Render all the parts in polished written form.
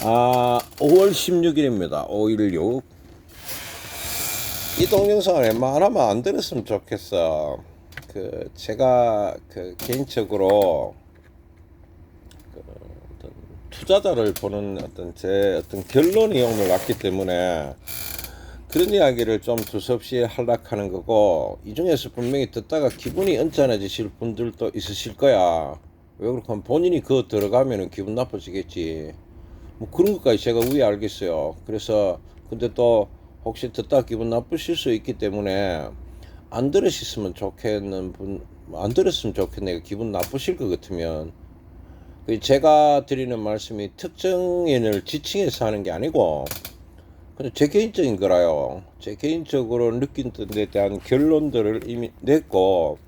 5월 16일입니다. 516. 이 동영상을 웬만하면 안 들었으면 좋겠어. 제가 개인적으로 어떤 투자자를 보는 제 결론이 오늘 났기 때문에 그런 이야기를 좀 두서없이 하락하는 거고, 이 중에서 분명히 듣다가 기분이 언짢아지실 분들도 있으실 거야. 왜 그렇게 하면 본인이 그거 들어가면 기분 나빠지겠지. 뭐 그런 것까지 제가 왜 알겠어요. 그래서 근데 또 혹시 듣다 기분 나쁘실 수 있기 때문에 안 들으셨으면 좋겠는 분, 안 들었으면 좋겠네요. 기분 나쁘실 것 같으면. 제가 드리는 말씀이 특정인을 지칭해서 하는 게 아니고 그냥 제 개인적인 거라요. 제 개인적으로 느낀 데 대한 결론들을 이미 냈고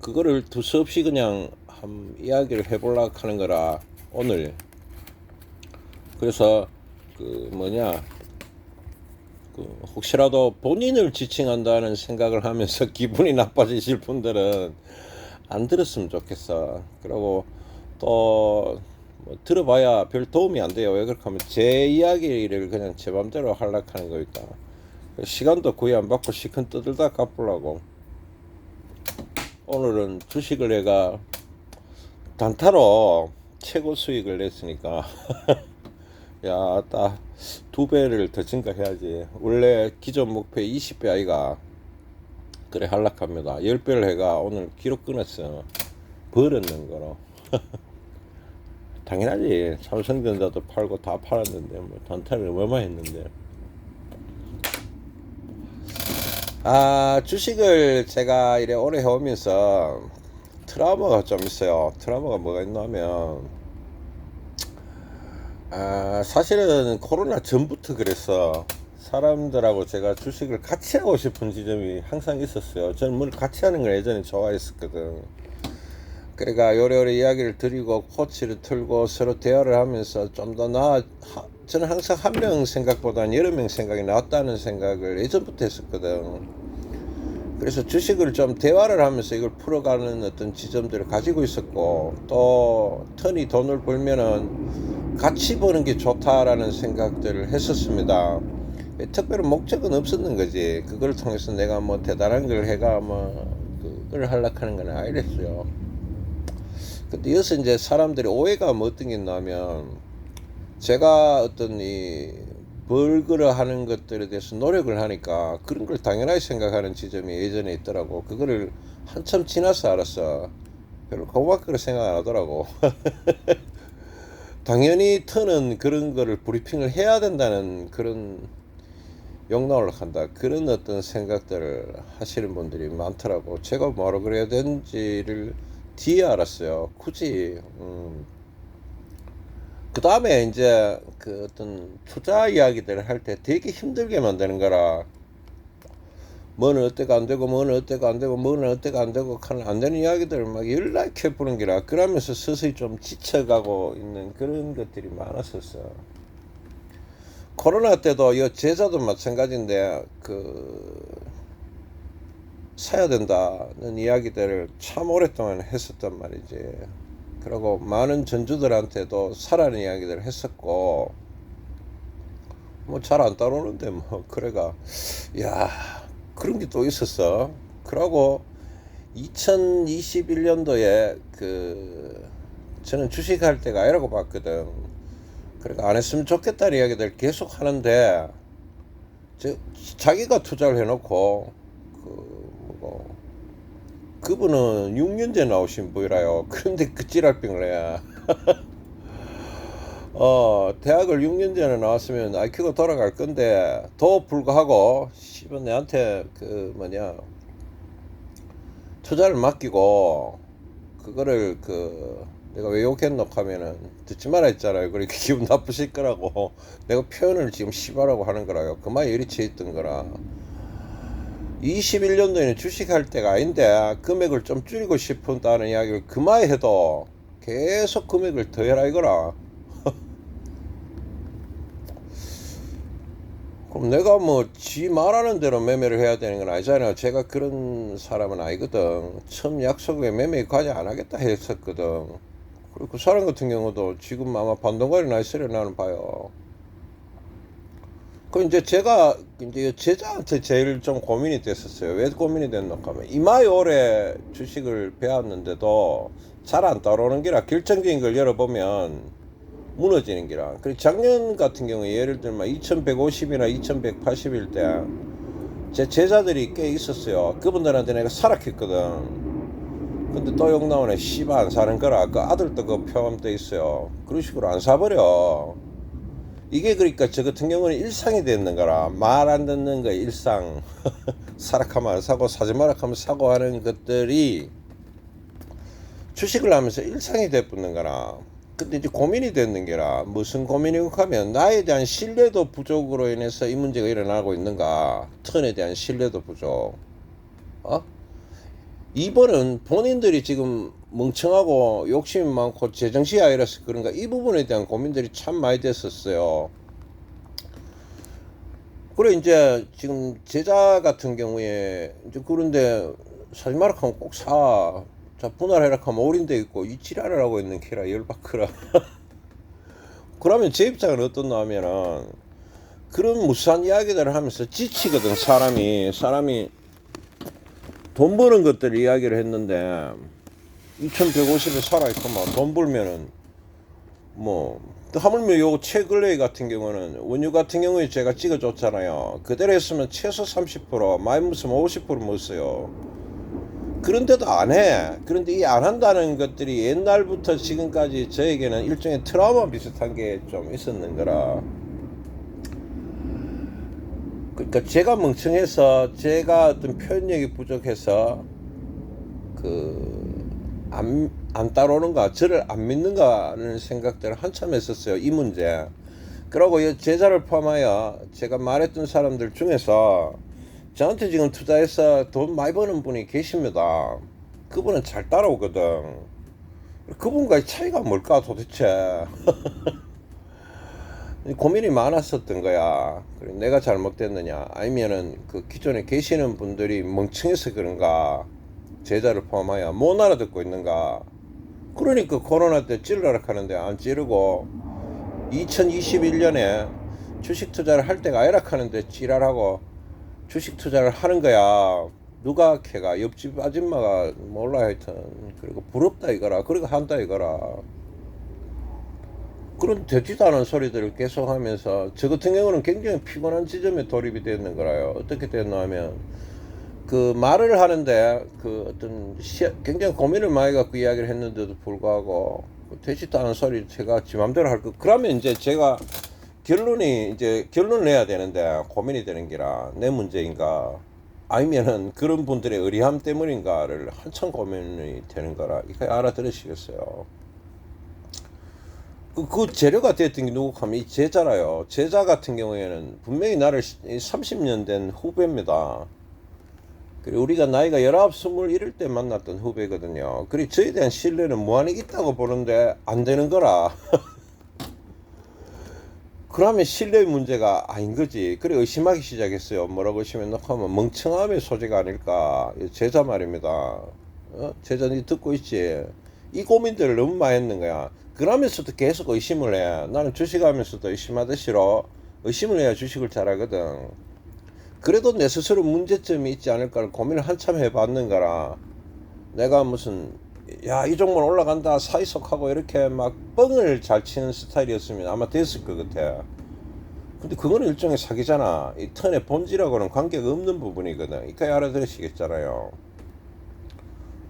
그거를 두서없이 그냥 이야기를 해보려고 하는 거라 오늘. 그래서 혹시라도 본인을 지칭한다는 생각을 하면서 기분이 나빠지실 분들은 안 들었으면 좋겠어. 그리고 또 뭐 들어봐야 별 도움이 안 돼요. 왜 그렇게 하면 제 이야기를 그냥 제 맘대로 하려고 하는 거니까. 시간도 거의 안 받고 시큰 떠들다 갚으려고. 오늘은 주식을 내가 단타로 최고 수익을 냈으니까 야, 딱 2배를 더 증가해야지. 원래 기존 목표 20배 아이가. 그래 한락합니다. 10배를 해가 오늘 기록 끊었어. 벌었는 거로. 당연하지. 삼성전자도 팔고 다 팔았는데 뭐 단타를 얼마 했는데. 주식을 제가 이래 오래 해오면서 트라우마가 좀 있어요. 트라우마가 뭐가 있냐면 사실은 코로나 전부터 그랬어. 사람들하고 제가 주식을 같이 하고 싶은 지점이 항상 있었어요. 저는 뭘 같이 하는 걸 예전에 좋아했었거든. 그러니까 요래요래 이야기를 드리고 코치를 틀고 서로 대화를 하면서 좀 더 저는 항상 한 명 생각보다는 여러 명 생각이 낫다는 생각을 예전부터 했었거든. 그래서 주식을 좀 대화를 하면서 이걸 풀어가는 어떤 지점들을 가지고 있었고, 또 턴이 돈을 벌면은 같이 버는 게 좋다라는 생각들을 했었습니다. 특별한 목적은 없었는 거지. 그걸 통해서 내가 뭐 대단한 걸 해가 뭐 그걸 하려고 하는 건 아니랬어요. 근데 여기서 이제 사람들이 오해가 뭐 어떤 게 있냐면, 제가 어떤 이 벌거러 하는 것들에 대해서 노력을 하니까 그런 걸 당연하게 생각하는 지점이 예전에 있더라고. 그거를 한참 지나서 알았어. 별로 고맙게 생각 안 하더라고. 당연히 터는 그런 거를 브리핑을 해야 된다는 그런 욕망을 한다. 그런 어떤 생각들을 하시는 분들이 많더라고. 제가 뭐라 그래야 되는지를 뒤에 알았어요. 굳이. 그 다음에 이제 어떤 투자 이야기들을 할 때 되게 힘들게 만드는 거라. 뭐는 어때가 안 되고, 뭐는 어때가 안 되고, 뭐는 어때가 안 되고, 안 되는 이야기들을 막 연락해 보는 게라. 그러면서 서서히 좀 지쳐가고 있는 그런 것들이 많았었어. 코로나 때도 이 제자도 마찬가지인데, 사야 된다는 이야기들을 참 오랫동안 했었단 말이지. 그리고 많은 전주들한테도 사라는 이야기들을 했었고, 뭐 잘 안 따라오는데 뭐 그래가 야 그런 게 또 있었어. 그러고 2021년도에 저는 주식할 때가 아니라고 봤거든. 그러니까 안 했으면 좋겠다는 이야기들 계속 하는데 자기가 투자를 해놓고 그분은 6년 전에 나오신 분이라요. 그런데 그 찌랄병을 해야. 대학을 6년 전에 나왔으면 IQ가 돌아갈 건데, 더 불구하고, 씨발, 내한테, 투자를 맡기고, 그거를, 내가 왜 욕했노 하면은, 듣지 마라 했잖아요. 그러니까 기분 나쁘실 거라고. 내가 표현을 지금 씨발라고 하는 거라요. 그만 여리쳐 있던 거라. 21년도에는 주식할 때가 아닌데, 금액을 좀 줄이고 싶다는 이야기를 그만 해도, 계속 금액을 더 해라 이거라. 그럼 내가 뭐 지 말하는 대로 매매를 해야 되는 건 아니잖아요. 제가 그런 사람은 아니거든. 처음 약속에 매매 과제 안 하겠다 했었거든. 그리고 그 사람 같은 경우도 지금 아마 반동거리 나 있으려 나는 봐요. 그 이제 제가 이제 제자한테 제일 좀 고민이 됐었어요. 왜 고민이 됐노 하면 이마에 오래 주식을 배웠는데도 잘 안 따라오는 게라 결정적인 걸 열어보면 무너지는 게라. 그리고 작년 같은 경우에 예를 들면 2150이나 2180일 때 제 제자들이 꽤 있었어요. 그분들한테 내가 사락했거든. 근데 또 욕 나오네. 씨발 안 사는 거라. 그 아들도 그 포함돼 있어요. 그런 식으로 안 사버려. 이게 그러니까 저 같은 경우는 일상이 됐는 거라. 말 안 듣는 거 일상. 사락하면 안 사고 사지 마라 하면 사고 하는 것들이 주식을 하면서 일상이 돼버는 거라. 근데 이제 고민이 됐는 게라. 무슨 고민이고 하면 나에 대한 신뢰도 부족으로 인해서 이 문제가 일어나고 있는가. 턴에 대한 신뢰도 부족. 이번은 본인들이 지금 멍청하고 욕심이 많고 제정신이 아니라서 그런가 이 부분에 대한 고민들이 참 많이 됐었어요. 그래 이제 지금 제자 같은 경우에 이제 그런데 사지 마라 하면 꼭 사. 자 분할해라 하면 올인돼 있고 이 지랄을 하고 있는 키라 열받거라. 그러면 제 입장은 어떻나 하면은 그런 무수한 이야기들을 하면서 지치거든. 사람이 돈 버는 것들 이야기를 했는데 2150에 살아있구만. 돈 벌면은 뭐 하물며 요 최근래 같은 경우는 원유 같은 경우에 제가 찍어줬잖아요. 그대로 했으면 최소 30% 많이 먹으면 50% 먹었어요. 그런데도 안 해. 그런데 이 안 한다는 것들이 옛날부터 지금까지 저에게는 일종의 트라우마 비슷한 게 좀 있었는 거라. 그러니까 제가 멍청해서 제가 어떤 표현력이 부족해서 안 따라오는가 저를 안 믿는가라는 생각들을 한참 했었어요. 이 문제. 그러고 제자를 포함하여 제가 말했던 사람들 중에서 저한테 지금 투자해서 돈 많이 버는 분이 계십니다. 그분은 잘 따라오거든. 그분과의 차이가 뭘까 도대체. 고민이 많았었던 거야. 내가 잘못됐느냐 아니면은 그 기존에 계시는 분들이 멍청해서 그런가. 제자를 포함하여 못 알아듣고 있는가. 그러니까 코로나 때 찌르라 하는데 안 찌르고 2021년에 주식 투자를 할 때가 아니라 하는데 찌랄하고 주식 투자를 하는 거야. 누가 걔가 옆집 아줌마가 몰라 하여튼. 그리고 부럽다 이거라. 그리고 한다 이거라. 그런 되지도 않은 소리들을 계속 하면서 저 같은 경우는 굉장히 피곤한 지점에 돌입이 됐는 거라요. 어떻게 됐나 하면 그 말을 하는데 그 어떤 굉장히 고민을 많이 갖고 이야기를 했는데도 불구하고 되지도 않은 소리 제가 지 맘대로 할 거. 그러면 이제 제가 결론을 내야 되는데 고민이 되는 게라 내 문제인가 아니면은 그런 분들의 의리함 때문인가를 한참 고민이 되는 거라. 이거 알아들으시겠어요? 그 재료가 됐던 게 누구 하면 이 제자라요. 제자 같은 경우에는 분명히 나를 30년 된 후배입니다. 그리고 우리가 나이가 19, 20 이럴 때 만났던 후배거든요. 그리고 저에 대한 신뢰는 무한히 있다고 보는데 안 되는 거라. 그러면 신뢰의 문제가 아닌 거지. 그래 의심하기 시작했어요. 뭐라고 의심했나 하면 멍청함의 소재가 아닐까. 제자 말입니다. 제자 니 듣고 있지. 이 고민들을 너무 많이 했는 거야. 그러면서도 계속 의심을 해. 나는 주식하면서도 의심하듯이로 의심을 해야 주식을 잘하거든. 그래도 내 스스로 문제점이 있지 않을까를 고민을 한참 해봤는 거라. 내가 무슨 야 이 종목 올라간다 사이속하고 이렇게 막 뻥을 잘 치는 스타일이었으면 아마 됐을 것 같아. 근데 그거는 일종의 사기잖아. 이 턴의 본질하고는 관계가 없는 부분이거든. 이까지 알아들으시겠잖아요.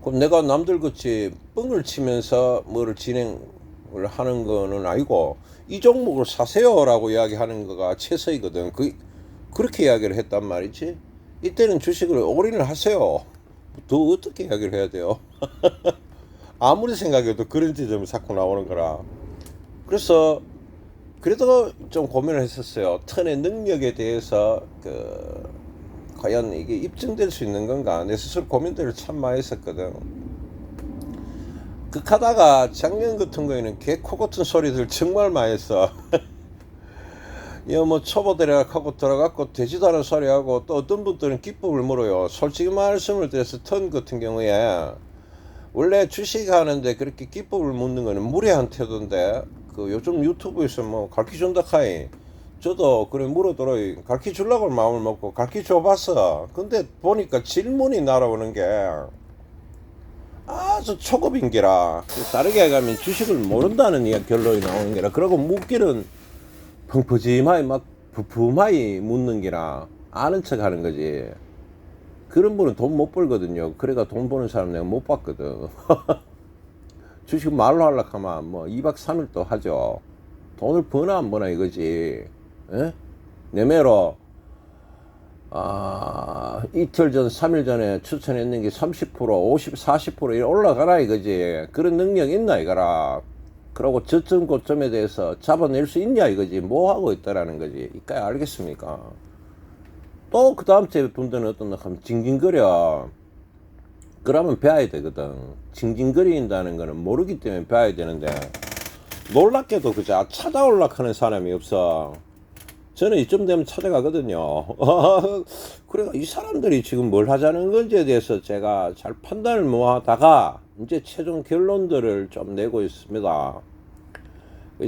그럼 내가 남들같이 뻥을 치면서 뭐를 진행을 하는 거는 아니고 이 종목을 사세요 라고 이야기하는 거가 최서이거든. 그렇게 이야기를 했단 말이지. 이때는 주식을 올인을 하세요. 더 어떻게 이야기를 해야 돼요? 아무리 생각해도 그런 지점이 자꾸 나오는 거라. 그래서 그래도 좀 고민을 했었어요. 턴의 능력에 대해서 과연 이게 입증될 수 있는 건가. 내 스스로 고민들을 참 많이 했었거든. 하다가 작년 같은 거에는 개코 같은 소리들 정말 많이 했어. 뭐 초보 대략하고 들어갔고 되지도 않은 소리하고 또 어떤 분들은 기법을 물어요. 솔직히 말씀을 드려서 턴 같은 경우에 원래 주식하는데 그렇게 기법을 묻는 거는 무례한 태도인데 요즘 유튜브에서 뭐 가르쳐준다 카이 저도 그래 물어들어 가르쳐 주려고 마음을 먹고 가르쳐 줘봤어. 근데 보니까 질문이 날아오는 게 아주 초급인 게라. 다르게 가면 주식을 모른다는 결론이 나오는 게라. 그러고 묻기는 펑퍼짐하게 막 부품하게 묻는 게라. 아는 척 하는 거지. 그런 분은 돈 못 벌거든요. 그래가 돈 버는 사람 내가 못 봤거든. 주식 말로 하려고 하면 뭐 2박 3일 또 하죠. 돈을 버나 안 버나 이거지. 에? 내매로 이틀 전 3일 전에 추천했는 게 30% 50 40% 올라가라 이거지. 그런 능력 있나 이거라. 그러고 저점 고점에 대해서 잡아낼 수 있냐 이거지. 뭐 하고 있다라는 거지. 이까지 알겠습니까? 또 그 다음 주에 분들은 어떤 하면 징징거려. 그러면 배워야 되거든. 징징거린다는 거는 모르기 때문에 배워야 되는데 놀랍게도 그저 찾아올라 하는 사람이 없어. 저는 이쯤 되면 찾아가거든요. 그래가 이 사람들이 지금 뭘 하자는 건지에 대해서 제가 잘 판단을 못 하다가 이제 최종 결론들을 좀 내고 있습니다.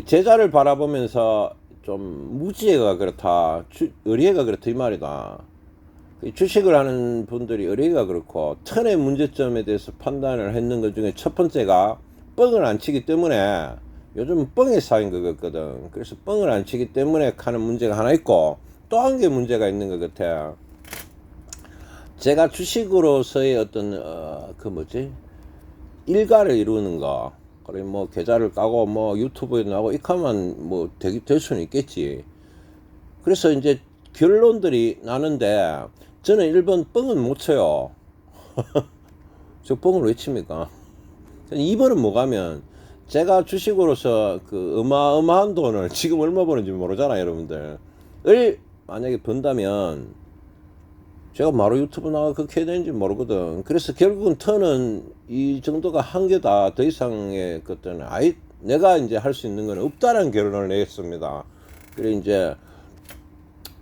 제자를 바라보면서 좀 무지해가 그렇다, 의리가 그렇다 이 말이다. 주식을 하는 분들이 의리가 그렇고 턴의 문제점에 대해서 판단을 했는 것 중에 첫 번째가 뻥을 안 치기 때문에 요즘 뻥에 쌓인 것 같거든. 그래서 뻥을 안 치기 때문에 하는 문제가 하나 있고 또 한 개 문제가 있는 것 같아. 제가 주식으로서의 어떤 일가를 이루는 거, 그래 뭐 계좌를 까고 뭐 유튜브에 나오고 이카만 뭐 될 수는 있겠지. 그래서 이제 결론들이 나는데 저는 1번 뻥은 못 쳐요. 저 뻥을 왜 칩니까? 2번은 뭐가면 제가 주식으로서 그 어마어마한 돈을 지금 얼마 버는지 모르잖아요 여러분들. 을 만약에 번다면 제가 바로 유튜브 나가 그렇게 해야 되는지 모르거든. 그래서 결국은 턴은 이 정도가 한계다. 더 이상의 것들은 아예 내가 이제 할 수 있는 건 없다는 결론을 내겠습니다. 그래 이제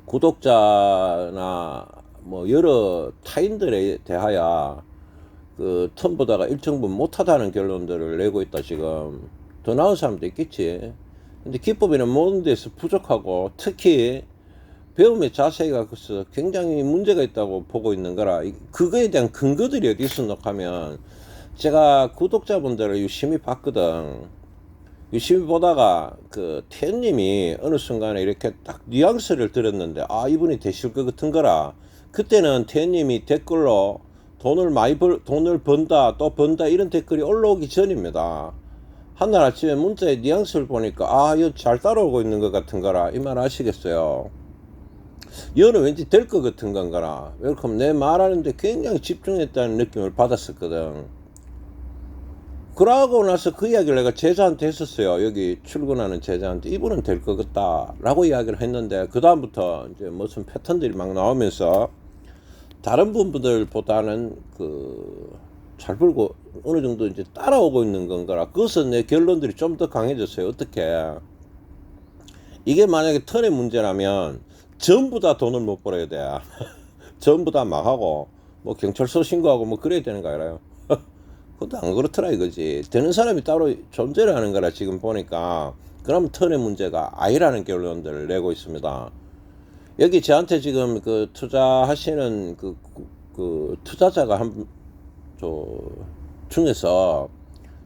구독자나 뭐 여러 타인들에 대하여 그 턴보다가 일정분 못하다는 결론들을 내고 있다. 지금 더 나은 사람도 있겠지. 근데 기법에는 모든 데서 부족하고 특히 배움의 자세가 굉장히 문제가 있다고 보고 있는 거라. 그거에 대한 근거들이 어디 있어 하면 제가 구독자분들을 유심히 봤거든. 유심히 보다가 그 태연님이 어느 순간에 이렇게 딱 뉘앙스를 들었는데 이분이 되실 것 같은 거라. 그때는 태연님이 댓글로 돈을 번다 또 번다 이런 댓글이 올라오기 전입니다. 한날 아침에 문자에 뉘앙스를 보니까 이거 잘 따라오고 있는 것 같은 거라. 이 말 아시겠어요? 이거는 왠지 될 것 같은 건가라. 왜 그러면 내 말하는데 굉장히 집중했다는 느낌을 받았었거든. 그러고 나서 그 이야기를 내가 제자한테 했었어요. 여기 출근하는 제자한테 이분은 될 것 같다 라고 이야기를 했는데 그 다음부터 이제 무슨 패턴들이 막 나오면서 다른 분들보다는 잘 벌고 어느 정도 이제 따라오고 있는 건가라. 그것은 내 결론들이 좀 더 강해졌어요. 어떻게 이게 만약에 턴의 문제라면 전부 다 돈을 못 벌어야 돼. 전부 다 망하고 뭐 경찰서 신고하고 뭐 그래야 되는 거 알아요? 그것도 안 그렇더라 이거지. 되는 사람이 따로 존재를 하는 거라. 지금 보니까 그럼 턴의 문제가 아니라는 결론들을 내고 있습니다. 여기 저한테 지금 그 투자하시는 그 투자자가 중에서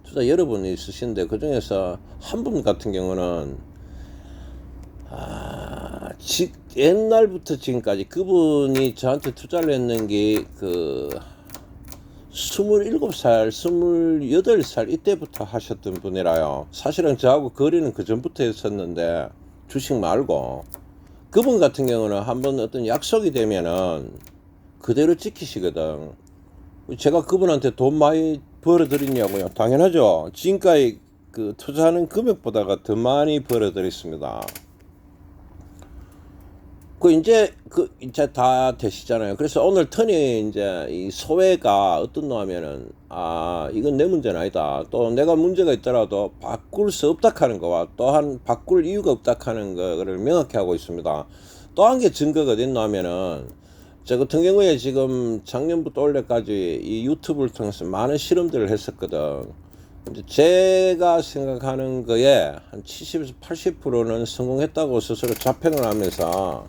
투자 여러분이 있으신데 그 중에서 한 분 같은 경우는 옛날부터 지금까지 그분이 저한테 투자를 했는 게 27살, 28살 이때부터 하셨던 분이라요. 사실은 저하고 거리는 그 전부터 했었는데 주식 말고 그분 같은 경우는 한번 어떤 약속이 되면은 그대로 지키시거든. 제가 그분한테 돈 많이 벌어드리냐고요? 당연하죠. 지금까지 그 투자하는 금액보다가 더 많이 벌어드렸습니다. 이제 다 되시잖아요. 그래서 오늘 턴이 이제 이 소외가 어떤 놈하면은 이건 내 문제는 아니다. 또 내가 문제가 있더라도 바꿀 수 없다 하는 거와 또한 바꿀 이유가 없다 하는 거를 명확히 하고 있습니다. 또 한 개 증거가 어딨나 하면은 저 같은 경우에 지금 작년부터 올해까지 이 유튜브를 통해서 많은 실험들을 했었거든. 이제 제가 생각하는 거에 한 70에서 80%는 성공했다고 스스로 자평을 하면서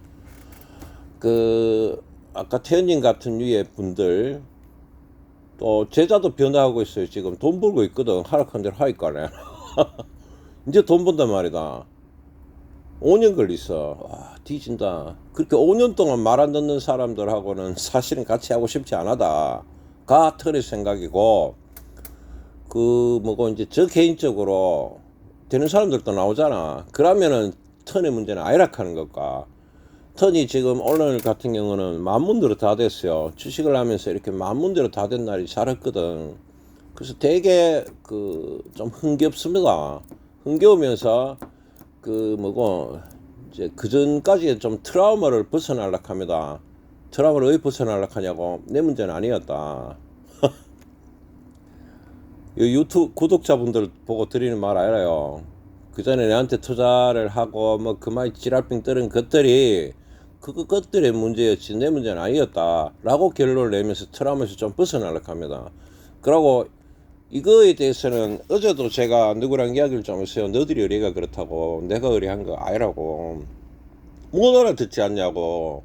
그 아까 태연님 같은 류의 분들 또 제자도 변화하고 있어요. 지금 돈 벌고 있거든. 하락한 대로 하니까네. 이제 돈 번단 말이다. 5년 걸렸어. 와, 뒤진다. 그렇게 5년 동안 말 안 듣는 사람들하고는 사실은 같이 하고 싶지 않아다. 가 털의 생각이고, 그, 뭐고, 이제 저 개인적으로 되는 사람들도 나오잖아. 그러면은 턴의 문제는 아이락하는 것과, 턴이 지금 오늘 같은 경우는 만문대로 다 됐어요. 주식을 하면서 이렇게 만문대로 다 된 날이 잘했거든. 그래서 되게 그 좀 흥겹습니다. 흥겨우면서 그 뭐고 이제 그 전까지 좀 트라우마를 벗어나려고 합니다. 트라우마를 왜 벗어나려고 하냐고. 내 문제는 아니었다. 유튜브 구독자분들 보고 드리는 말 알아요. 그 전에 내한테 투자를 하고 뭐 그만 지랄빙 떨은 것들이 그것들의 문제였지 내 문제는 아니었다 라고 결론을 내면서 트라우마에서 좀 벗어나려고 합니다. 그러고 이거에 대해서는 어제도 제가 누구랑 이야기를 좀 했어요. 너들이 의뢰가 그렇다고. 내가 의뢰한 거 아니라고. 못 알아듣지 않냐고.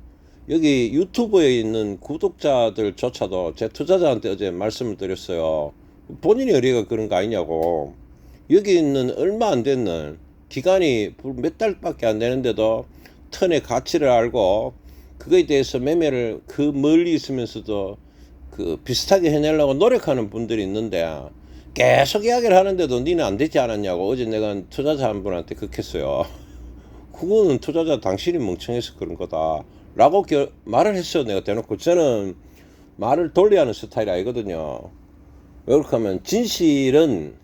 여기 유튜브에 있는 구독자들조차도 제 투자자한테 어제 말씀을 드렸어요. 본인이 의뢰가 그런 거 아니냐고. 여기 있는 얼마 안 됐는 기간이 몇 달밖에 안 되는데도 턴의 가치를 알고 그거에 대해서 매매를 그 멀리 있으면서도 그 비슷하게 해내려고 노력하는 분들이 있는데 계속 이야기를 하는데도 니는 안 되지 않았냐고. 어제 내가 투자자 한 분한테 그렇게 했어요. 그거는 투자자 당신이 멍청해서 그런 거다 라고 말을 했어요. 내가 대놓고. 저는 말을 돌려 하는 스타일이 아니거든요. 왜 그렇게 하면 진실은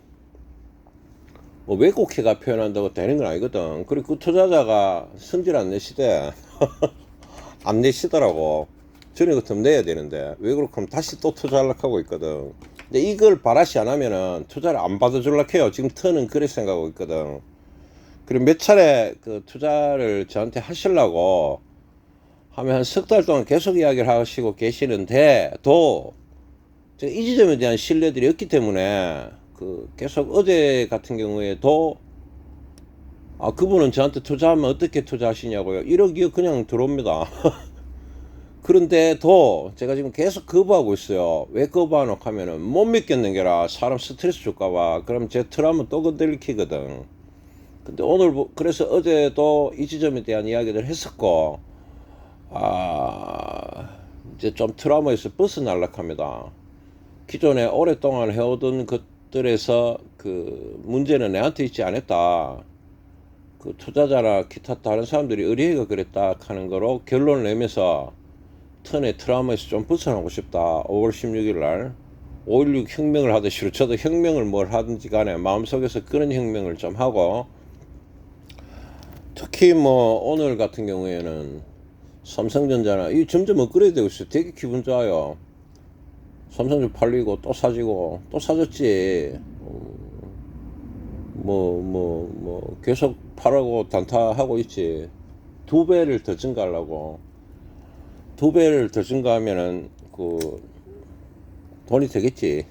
뭐 왜곡해가 표현한다고 되는 건 아니거든. 그리고 그 투자자가 성질 안 내시대. 안 내시더라고. 전에 같으면 내야 되는데 왜 그렇게 하면 다시 또 투자하려고 하고 있거든. 근데 이걸 바라시 안 하면은 투자를 안 받아주려고 해요. 지금 터는 그래 생각하고 있거든. 그리고 몇 차례 그 투자를 저한테 하시려고 하면 한 석 달 동안 계속 이야기를 하시고 계시는데 도 제가 이 지점에 대한 신뢰들이 없기 때문에 그 계속 어제 같은 경우에도 그분은 저한테 투자하면 어떻게 투자하시냐고요. 1억 2억 그냥 들어옵니다. 그런데도 제가 지금 계속 거부하고 있어요. 왜 거부하노 하면은 못 믿겠는 게라 사람 스트레스 줄까봐. 그럼 제 트라우마 또 건들리거든. 근데 오늘 그래서 어제도 이 지점에 대한 이야기를 했었고 이제 좀 트라우마에서 벗어나려고 합니다. 기존에 오랫동안 해오던 것들에서 그 문제는 내한테 있지 않았다. 그 투자자나 기타 다른 사람들이 의뢰가 그랬다 하는 거로 결론을 내면서 턴의 트라우마에서 좀 벗어나고 싶다. 5월 16일 날 5.16 혁명을 하듯이 저도 혁명을 뭘 하든지 간에 마음속에서 그런 혁명을 좀 하고, 특히 뭐 오늘 같은 경우에는 삼성전자나 이 점점 업그레이드 되고 있어요. 되게 기분 좋아요. 삼성전 팔리고 또 사지고 또 사줬지. 계속 팔하고 단타하고 있지. 2배를 더 증가하려고. 2배를 더 증가하면은 그 돈이 되겠지.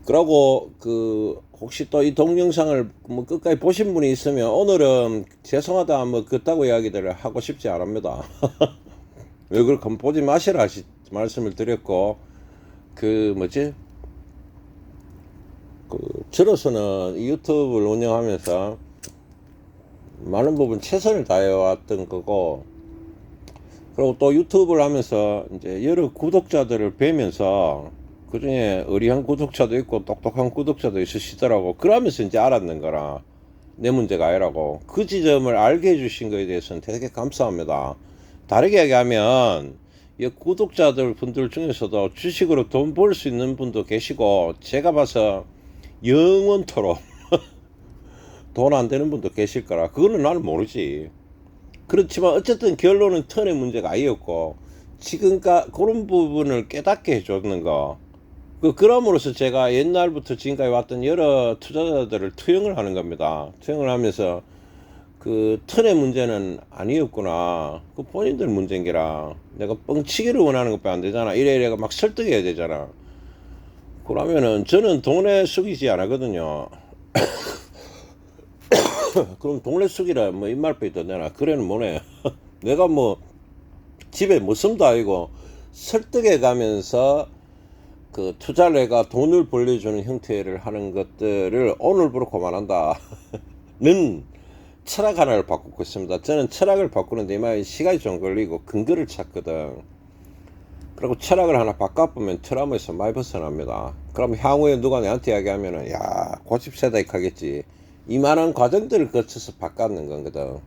그러고 그 혹시 또 이 동영상을 뭐 끝까지 보신 분이 있으면 오늘은 죄송하다 뭐 그따구 이야기들을 하고 싶지 않습니다. 왜 그렇게 보지 마시라 말씀을 드렸고, 그 뭐지 그 저로서는 유튜브를 운영하면서 많은 부분 최선을 다해왔던 거고, 그리고 또 유튜브를 하면서 이제 여러 구독자들을 뵈면서 그 중에 의리한 구독자도 있고 똑똑한 구독자도 있으시더라고. 그러면서 이제 알았는 거라. 내 문제가 아니라고. 그 지점을 알게 해주신 거에 대해서는 되게 감사합니다. 다르게 얘기하면 이 구독자들 분들 중에서도 주식으로 돈 벌 수 있는 분도 계시고, 제가 봐서 영원토록 돈 안 되는 분도 계실 거라. 그거는 나는 모르지. 그렇지만 어쨌든 결론은 턴의 문제가 아니었고, 지금까 그런 부분을 깨닫게 해줬는 거. 그럼으로써 제가 옛날부터 지금까지 왔던 여러 투자자들을 투영을 하는 겁니다. 투영을 하면서 그 턴의 문제는 아니었구나. 그 본인들 문제인 게라. 내가 뻥치기를 원하는 것밖에 안 되잖아. 이래가 막 설득해야 되잖아. 그러면은 저는 동네 숙이지 않거든요. 그럼 동네 숙이라 뭐 입말빼 더 내나 그래는 뭐네. 내가 뭐 집에 무슨도 아니고 설득해 가면서 그 투자를 해가 돈을 벌려주는 형태를 하는 것들을 오늘부로 그만한다 는 철학 하나를 바꾸고 있습니다. 저는 철학을 바꾸는데 이만 시간이 좀 걸리고 근거를 찾거든. 그리고 철학을 하나 바꿔보면 트라우마에서 많이 벗어납니다. 그럼 향후에 누가 내한테 이야기하면은 야 고집세다 하겠지. 이만한 과정들을 거쳐서 바꾸는 거거든.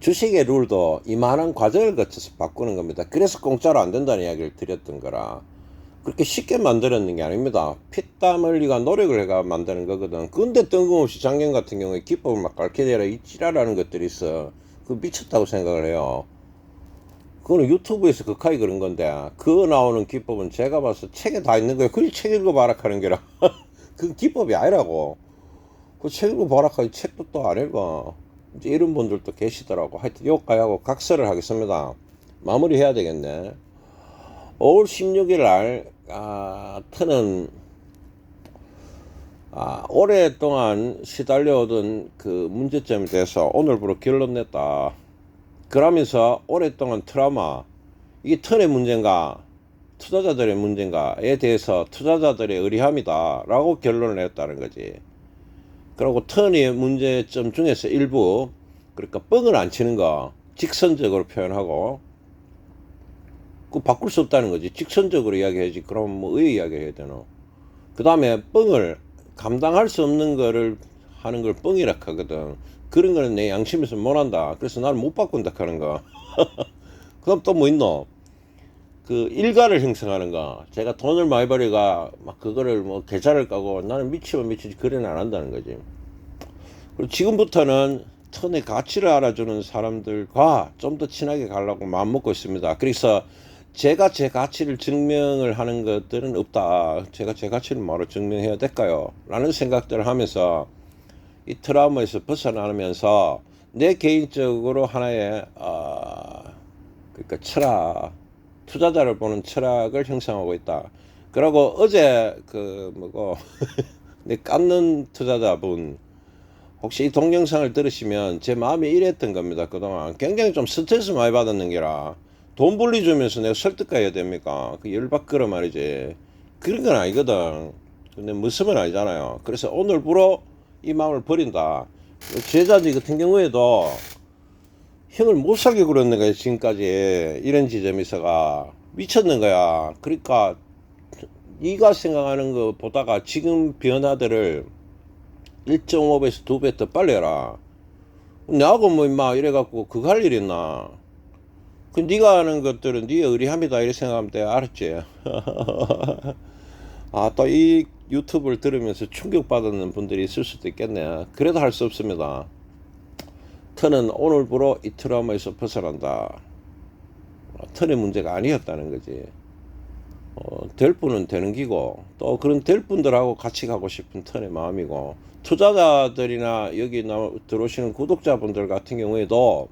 주식의 룰도 이만한 과정을 거쳐서 바꾸는 겁니다. 그래서 공짜로 안 된다는 이야기를 드렸던 거라. 그렇게 쉽게 만들었는 게 아닙니다. 피땀 흘리가 노력을 해가 만드는 거거든. 근데 뜬금없이 작년 같은 경우에 기법을 막 가르쳐내라 이 지랄하는 것들이 있어. 그거 미쳤다고 생각을 해요. 그거는 유튜브에서 극하게 그런 건데 그거 나오는 기법은 제가 봐서 책에 다 있는 거예요. 그걸 책 읽어봐라 하는 게라. 그 기법이 아니라고. 그 책 읽어봐라 하니 책도 또 안 읽어. 이제 이런 분들도 계시더라고. 하여튼 요까지 하고 각설을 하겠습니다. 마무리 해야 되겠네. 5월 16일 날 터는 오랫동안 시달려오던 그 문제점에 대해서 오늘부로 결론 냈다. 그러면서 오랫동안 트라우마, 이게 턴의 문제인가 투자자들의 문제인가에 대해서 투자자들의 의리함이다 라고 결론을 냈다는 거지. 그리고 턴의 문제점 중에서 일부, 그러니까 뻥을 안 치는 거 직선적으로 표현하고, 그 바꿀 수 없다는 거지. 직선적으로 이야기해야지. 그럼 뭐 왜 이야기해야 되노? 그 다음에 뻥을 감당할 수 없는 거를 하는 걸 뻥이라 하거든. 그런 거는 내 양심에서 못한다. 그래서 나는 못 바꾼다 하는 거. 그럼 또 뭐 있노? 그 일가를 형성하는 거. 제가 돈을 많이 벌이가 막 그거를 뭐 계좌를 까고 나는 미치면 미치지 그래는 안 한다는 거지. 그리고 지금부터는 턴의 가치를 알아주는 사람들과 좀 더 친하게 가려고 마음먹고 있습니다. 그래서 제가 제 가치를 증명을 하는 것들은 없다. 제가 제 가치를 뭐로 증명해야 될까요? 라는 생각들을 하면서 이 트라우마에서 벗어나면서 내 개인적으로 하나의 그러니까 철학, 투자자를 보는 철학을 형성하고 있다. 그리고 어제 그 뭐고 내 깎는 투자자분 혹시 이 동영상을 들으시면 제 마음이 이랬던 겁니다. 그동안 굉장히 좀 스트레스 많이 받았는 게라 돈 벌리주면서 내가 설득해야 됩니까? 그 열받거려 말이지. 그런 건 아니거든. 근데 무슨은 아니잖아요. 그래서 오늘부로 이 마음을 버린다. 제자들 같은 경우에도 형을 못 살게 굴었는 거야. 지금까지 이런 지점에 있어가 미쳤는 거야. 그러니까 네가 생각하는 거 보다가 지금 변화들을 1.5배에서 2배 더 빨리 해라. 나하고 뭐 임마 이래갖고 그거 할 일 있나? 그 네가 하는 것들은 네 의리함이다 이렇게 생각하면 돼. 알았지? 또 이 유튜브를 들으면서 충격받는 분들이 있을 수도 있겠네. 그래도 할 수 없습니다. 턴은 오늘부로 이 트라우마에서 벗어난다. 턴의 문제가 아니었다는 거지. 될 분은 되는 기고 또 그런 될 분들하고 같이 가고 싶은 턴의 마음이고, 투자자들이나 여기 들어오시는 구독자분들 같은 경우에도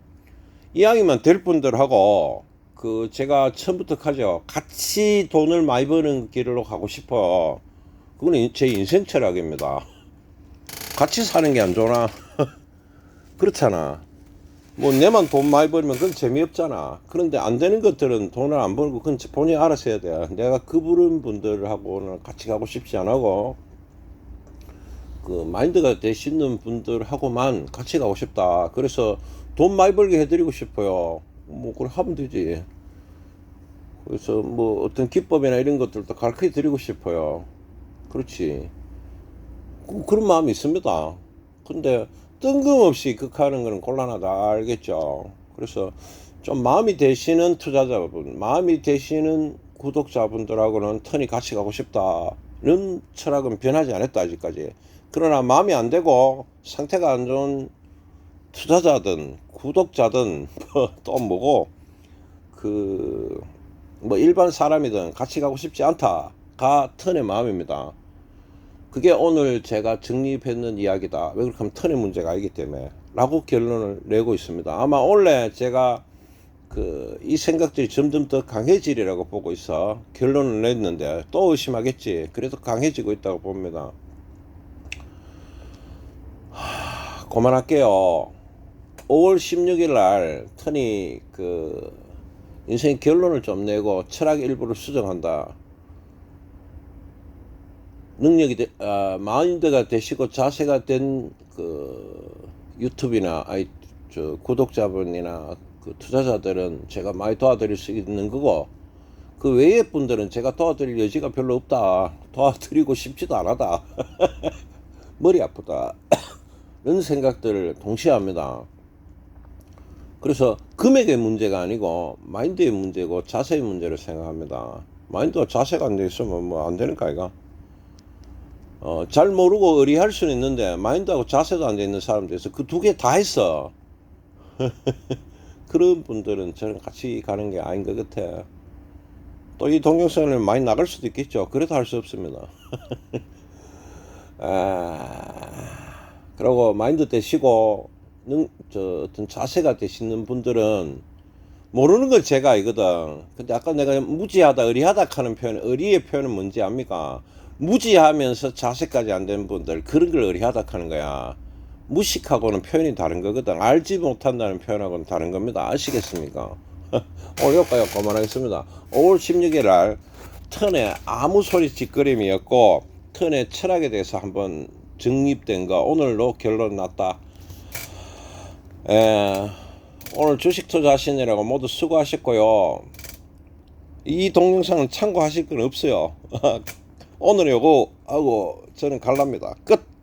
이왕이면 될 분들하고 그 제가 처음부터 하죠. 같이 돈을 많이 버는 길로 가고 싶어. 그거는 제 인생 철학입니다. 같이 사는 게 안 좋나? 그렇잖아. 뭐 내만 돈 많이 벌면 그건 재미없잖아. 그런데 안 되는 것들은 돈을 안 벌고 그건 본인이 알아서 해야 돼. 내가 그 부른 분들하고는 같이 가고 싶지 않고 그 마인드가 되시는 분들하고만 같이 가고 싶다. 그래서 돈 많이 벌게 해드리고 싶어요. 뭐 그걸 하면 되지. 그래서 뭐 어떤 기법이나 이런 것들도 가르쳐 드리고 싶어요. 그렇지. 그런 마음이 있습니다. 근데 뜬금없이 극하는 거는 곤란하다. 알겠죠? 그래서 좀 마음이 되시는 투자자분, 마음이 되시는 구독자분들하고는 턴이 같이 가고 싶다는 철학은 변하지 않았다. 아직까지. 그러나 마음이 안 되고 상태가 안 좋은 투자자든 구독자든 또 뭐고 그 뭐 일반 사람이든 같이 가고 싶지 않다가 턴의 마음입니다. 그게 오늘 제가 정립했는 이야기다. 왜 그렇게 하면 턴의 문제가 아니기 때문에 라고 결론을 내고 있습니다. 아마 원래 제가 이 생각들이 점점 더 강해지리라고 보고 있어. 결론을 냈는데 또 의심하겠지. 그래도 강해지고 있다고 봅니다. 그만할게요. 5월 16일 날 터니 인생 결론을 좀 내고 철학 일부를 수정한다. 능력이 마인드가 되시고 자세가 된 유튜브나 구독자분이나 투자자들은 제가 많이 도와드릴 수 있는 거고, 그 외의 분들은 제가 도와드릴 여지가 별로 없다. 도와드리고 싶지도 않았다. 머리 아프다. 이런 생각들을 동시에 합니다. 그래서 금액의 문제가 아니고 마인드의 문제고 자세의 문제를 생각합니다. 마인드와 자세가 안 돼 있으면 뭐 안 되는 거 아이가? 잘 모르고 의리할 수는 있는데 마인드하고 자세도 안 돼 있는 사람들 있어. 그 두 개 다 했어. 그런 분들은 저는 같이 가는 게 아닌 것 같아. 또 이 동영상을 많이 나갈 수도 있겠죠. 그래도 할 수 없습니다. 그리고 마인드 되시고 어떤 자세가 되시는 분들은 모르는 걸 제가 알거든. 근데 아까 내가 무지하다, 의리하다 하는 표현, 의리의 표현은 뭔지 압니까? 무지하면서 자세까지 안 된 분들, 그런 걸 의리하다 하는 거야. 무식하고는 표현이 다른 거거든. 알지 못한다는 표현하고는 다른 겁니다. 아시겠습니까? 오늘 여기까지 그만하겠습니다. 5월 16일 날 턴에 아무 소리 짓거림이 없고 턴의 철학에 대해서 한번 정립된 거 오늘로 결론 났다. 오늘 주식 투자하시느라고 모두 수고하셨고요. 이 동영상은 참고하실 건 없어요. 오늘 요거 하고 저는 갈랍니다. 끝.